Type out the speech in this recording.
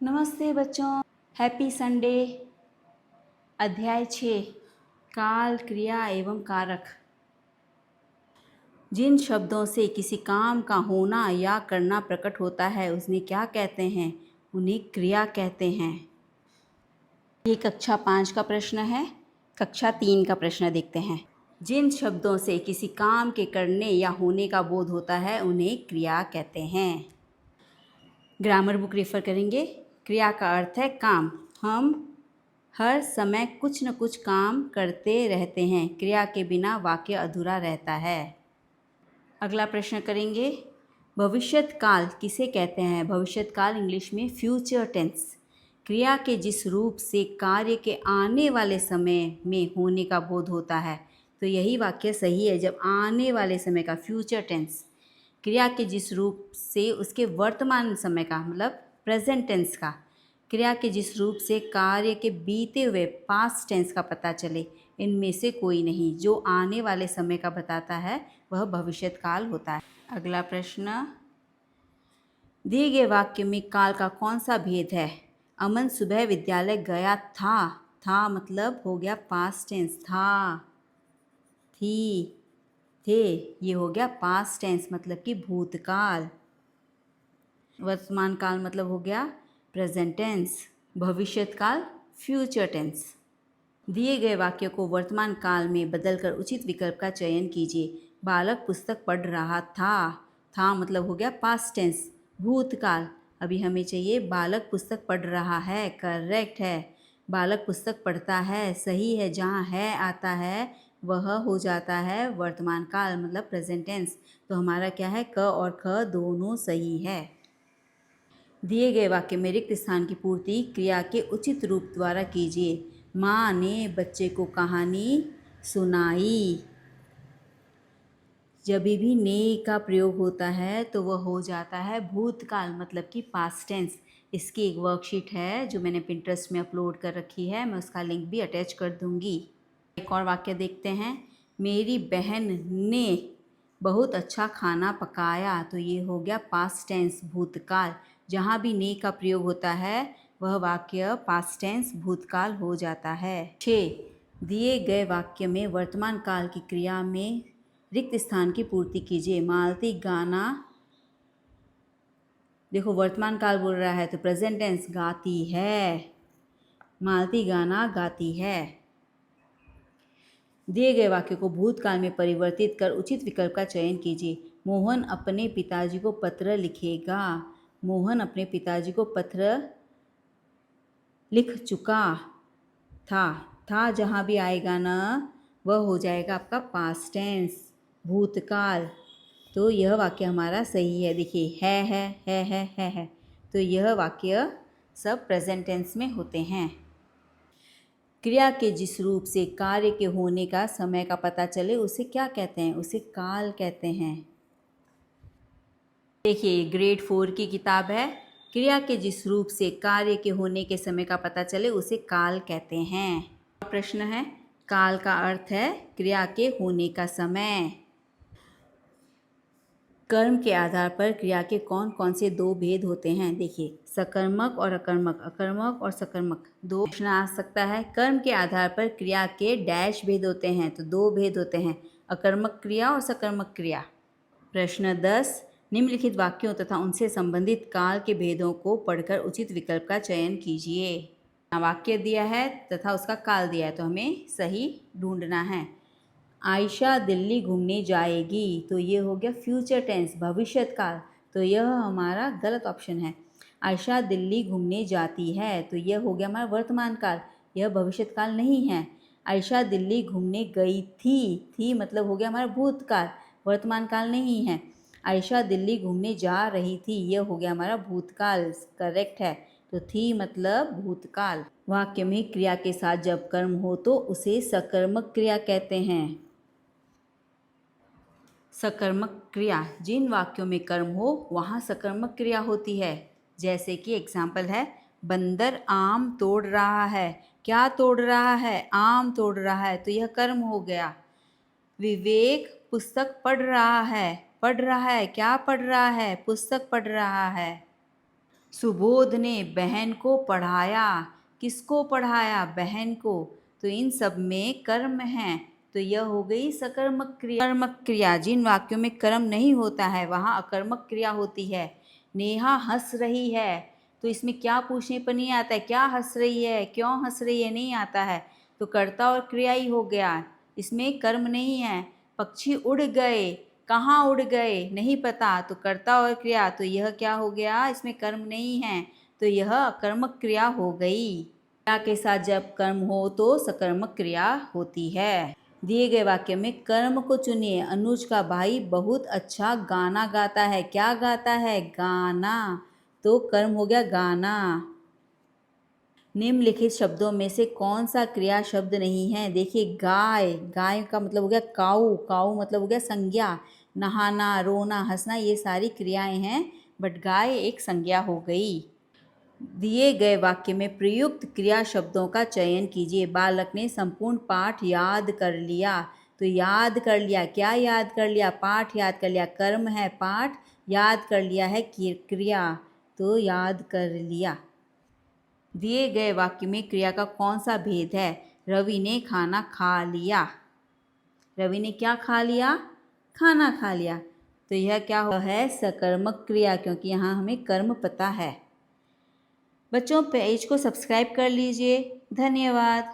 नमस्ते बच्चों, happy Sunday. अध्याय 6 काल, क्रिया एवं कारक। जिन शब्दों से किसी काम का होना या करना प्रकट होता है उन्हें क्या कहते हैं? उन्हें क्रिया कहते हैं। ये कक्षा 5 का प्रश्न है। कक्षा 3 का प्रश्न देखते हैं। जिन शब्दों से किसी काम के करने या होने का बोध होता है उन्हें क्रिया कहते हैं। ग्रामर बुक रेफर करेंगे। क्रिया का अर्थ है काम। हम हर समय कुछ न कुछ काम करते रहते हैं। क्रिया के बिना वाक्य अधूरा रहता है। अगला प्रश्न करेंगे। भविष्यत काल किसे कहते हैं? भविष्यत काल इंग्लिश में फ्यूचर टेंस। क्रिया के जिस रूप से कार्य के आने वाले समय में होने का बोध होता है, तो यही वाक्य सही है। जब आने वाले समय का फ्यूचर टेंस, क्रिया के जिस रूप से उसके वर्तमान समय का मतलब प्रेजेंट टेंस का, क्रिया के जिस रूप से कार्य के बीते हुए पास्ट टेंस का पता चले, इनमें से कोई नहीं। जो आने वाले समय का बताता है वह भविष्यत काल होता है। अगला प्रश्न। दिए गए वाक्य में काल का कौन सा भेद है? अमन सुबह विद्यालय गया था। था मतलब हो गया पास्ट टेंस। था, थी, थे, ये हो गया पास्ट टेंस मतलब कि भूतकाल। वर्तमान काल मतलब हो गया प्रेजेंट टेंस। भविष्यत काल फ्यूचर टेंस। दिए गए वाक्य को वर्तमान काल में बदलकर उचित विकल्प का चयन कीजिए। बालक पुस्तक पढ़ रहा था। था मतलब हो गया पास्ट टेंस, भूतकाल। अभी हमें चाहिए बालक पुस्तक पढ़ रहा है, करेक्ट है। बालक पुस्तक पढ़ता है, सही है। जहाँ है आता है वह हो जाता है वर्तमान काल मतलब प्रेजेंट टेंस। तो हमारा क्या है? क और ख दोनों सही है। दिए गए वाक्य में रिक्त स्थान की पूर्ति क्रिया के उचित रूप द्वारा कीजिए। माँ ने बच्चे को कहानी सुनाई। जब भी ने का प्रयोग होता है तो वह हो जाता है भूतकाल मतलब कि पास्ट टेंस। इसकी एक वर्कशीट है जो मैंने पिंटरेस्ट में अपलोड कर रखी है, मैं उसका लिंक भी अटैच कर दूंगी। एक और वाक्य देखते हैं। मेरी बहन ने बहुत अच्छा खाना पकाया। तो ये हो गया पास्ट टेंस, भूतकाल। जहाँ भी ने का प्रयोग होता है वह वाक्य पास्ट टेंस भूतकाल हो जाता है। 6 दिए गए वाक्य में वर्तमान काल की क्रिया में रिक्त स्थान की पूर्ति कीजिए। मालती गाना, देखो वर्तमान काल बोल रहा है तो प्रेजेंट टेंस, गाती है। मालती गाना गाती है। दिए गए वाक्य को भूतकाल में परिवर्तित कर उचित विकल्प का चयन कीजिए। मोहन अपने पिताजी को पत्र लिखेगा। मोहन अपने पिताजी को पत्र लिख चुका था। था जहाँ भी आएगा ना वह हो जाएगा आपका पास्ट टेंस, भूतकाल। तो यह वाक्य हमारा सही है। देखिए है। तो यह वाक्य सब प्रेजेंट टेंस में होते हैं। क्रिया के जिस रूप से कार्य के होने का समय का पता चले उसे क्या कहते हैं? उसे काल कहते हैं। देखिए ग्रेड 4 की किताब है। क्रिया के जिस रूप से कार्य के होने के समय का पता चले उसे काल कहते हैं। प्रश्न है, काल का अर्थ है क्रिया के होने का समय। कर्म के आधार पर क्रिया के कौन कौन से दो भेद होते हैं? देखिए सकर्मक और अकर्मक, अकर्मक और सकर्मक दो प्रश्न आ सकता है। कर्म के आधार पर क्रिया के डैश भेद होते हैं, तो दो भेद होते हैं, अकर्मक क्रिया और सकर्मक क्रिया। प्रश्न 10 निम्नलिखित वाक्यों तथा उनसे संबंधित काल के भेदों को पढ़कर उचित विकल्प का चयन कीजिए। वाक्य दिया है तथा उसका काल दिया है तो हमें सही ढूंढना है। आयशा दिल्ली घूमने जाएगी। तो ये हो गया फ्यूचर टेंस, भविष्यत काल। तो यह हमारा गलत ऑप्शन है। आयशा दिल्ली घूमने जाती है तो यह हो गया हमारा वर्तमान काल, यह भविष्यत काल नहीं है। आयशा दिल्ली घूमने गई थी मतलब हो गया हमारा भूतकाल, वर्तमान काल नहीं है। आयशा दिल्ली घूमने जा रही थी, यह हो गया हमारा भूतकाल, करेक्ट है। तो थी मतलब भूतकाल। वाक्य में क्रिया के साथ जब कर्म हो तो उसे सकर्मक क्रिया कहते हैं। सकर्मक क्रिया, जिन वाक्यों में कर्म हो वहाँ सकर्मक क्रिया होती है। जैसे कि एग्जाम्पल है, बंदर आम तोड़ रहा है। क्या तोड़ रहा है? आम तोड़ रहा है, तो यह कर्म हो गया। विवेक पुस्तक पढ़ रहा है। पढ़ रहा है, क्या पढ़ रहा है? पुस्तक पढ़ रहा है। सुबोध ने बहन को पढ़ाया। किसको पढ़ाया? बहन को। तो इन सब में कर्म है, तो यह हो गई सकर्मक क्रिया। कर्मक क्रिया, जिन वाक्यों में कर्म नहीं होता है वहाँ अकर्मक क्रिया होती है। नेहा हंस रही है, तो इसमें क्या पूछने पर नहीं आता है, क्या हंस रही है, क्यों हंस रही है, नहीं आता है। तो कर्ता और क्रिया ही हो गया, इसमें कर्म नहीं है। पक्षी उड़ गए, कहाँ उड़ गए, नहीं पता, तो कर्ता और क्रिया, तो यह क्या हो गया, इसमें कर्म नहीं है, तो यह अकर्मक क्रिया हो गई। क्रिया के साथ जब कर्म हो तो सकर्मक क्रिया होती है। दिए गए वाक्य में कर्म को चुनिए। अनुज का भाई बहुत अच्छा गाना गाता है। क्या गाता है? गाना। तो कर्म हो गया गाना। निम्नलिखित शब्दों में से कौन सा क्रिया शब्द नहीं है? देखिए, गाय, गाय का मतलब हो गया काऊ, काऊ मतलब हो गया संज्ञा। नहाना, रोना, हंसना, ये सारी क्रियाएं हैं, बट गाय एक संज्ञा हो गई। दिए गए वाक्य में प्रयुक्त क्रिया शब्दों का चयन कीजिए। बालक ने संपूर्ण पाठ याद कर लिया। तो याद कर लिया, क्या याद कर लिया? पाठ याद कर लिया। कर्म है पाठ, याद कर लिया है क्रिया, तो याद कर लिया। दिए गए वाक्य में क्रिया का कौन सा भेद है? रवि ने खाना खा लिया। रवि ने क्या खा लिया? खाना खा लिया। तो यह क्या है? सकर्मक क्रिया, क्योंकि यहाँ हमें कर्म पता है। बच्चों, पेज को सब्सक्राइब कर लीजिए। धन्यवाद।